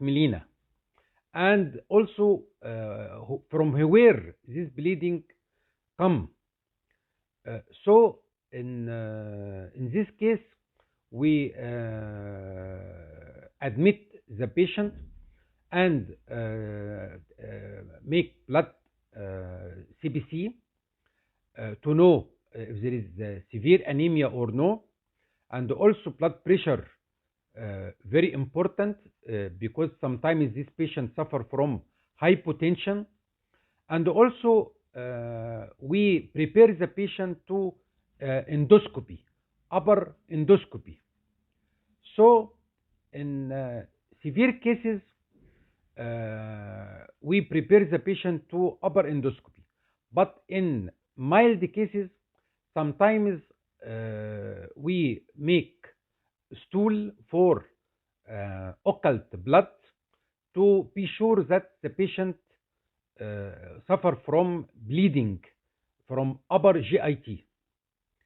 Melena, and also from where this bleeding come. So in this case, we admit the patient and make blood CBC to know if there is severe anemia or no, and also blood pressure, very important, because sometimes this patient suffer from hypotension, and also we prepare the patient to endoscopy, upper endoscopy. So in severe cases, we prepare the patient to upper endoscopy, but in mild cases, sometimes we make stool for occult blood to be sure that the patient suffer from bleeding from upper GIT.